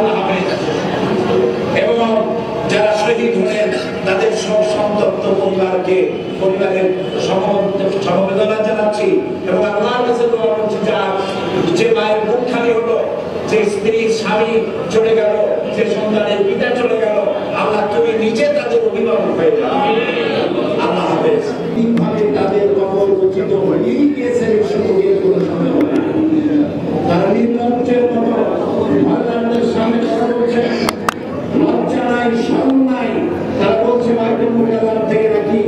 আল্লাহ হাফেজ। এবং যারা শহীদ হলেন তাদের সব সন্তপ্ত পরিবারের সমবেদনা জানাচ্ছি এবং আল্লাহর কাছে দোয়া করছি যে মায়ের বুক খালি হলো, যে স্ত্রী স্বামী চলে গেল, যে সন্তানের পিতা চলে গেল, আল্লাহ তুমি নিজে তাদের অভিভাবক হয়ে যাও। আল্লাহ হাফেজ। ঠিকভাবে তাদের কবর রচিত হয়েই গিয়েছে, বিশ্বকবির কোনো সন্দেহ নেই। তারা নির্লজ্জের মতো আল্লাহর সামনে কথা বলছে, লজ্জা নাই, শরম নাই। তারা বলছে বাইতুল মুকাররম থেকে নাকি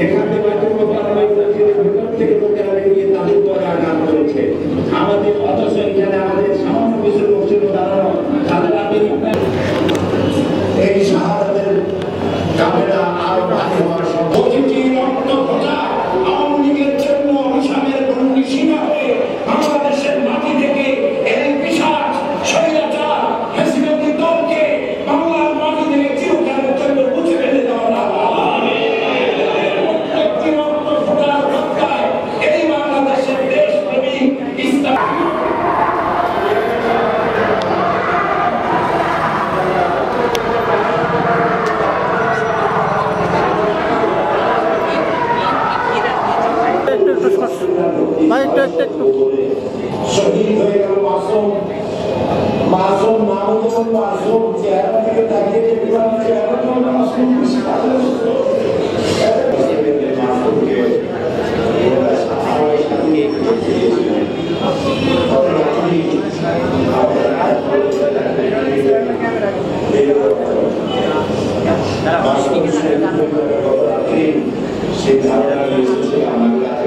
এখানে বাইতুল মুকাররমের মসজিদের ভিতর থেকে লোকেরা বেরিয়ে তাদের উপরে আঘাত করেছে। আমাদের অথচ এখানে আমাদের সামান্য কিছু লোক ছিল দাঁড়ানো, তাদের এই শাহাদাতের কাফেলা আরো ভারী হওয়ার প্রতিটি রক্ত ফোঁটা আওয়ামী লীগের জন্য অভিশাপের বন্দি সীমা হয়ে বাংলাদেশের মাটি থেকে এই বিশাল স্বৈরাচার ফ্যাসিবাদী দলকে বাংলার মাটি থেকে চিরকালের জন্য মুছে ফেলে দেওয়া না। প্রত্যেকটি রক্ত ফোঁটার রক্ষায় এই বাংলাদেশের দেশপ্রেমিক ইসলাম শহীদ হয়ে গেল মাসুম। মাসুম নাম যখন মাসুম, চেহারা থেকে তাকিয়ে দেখলাম চেহারা যখন মাসুম সেই ধারণা এসেছে আমার কাছে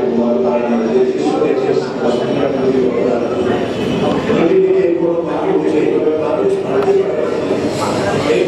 এই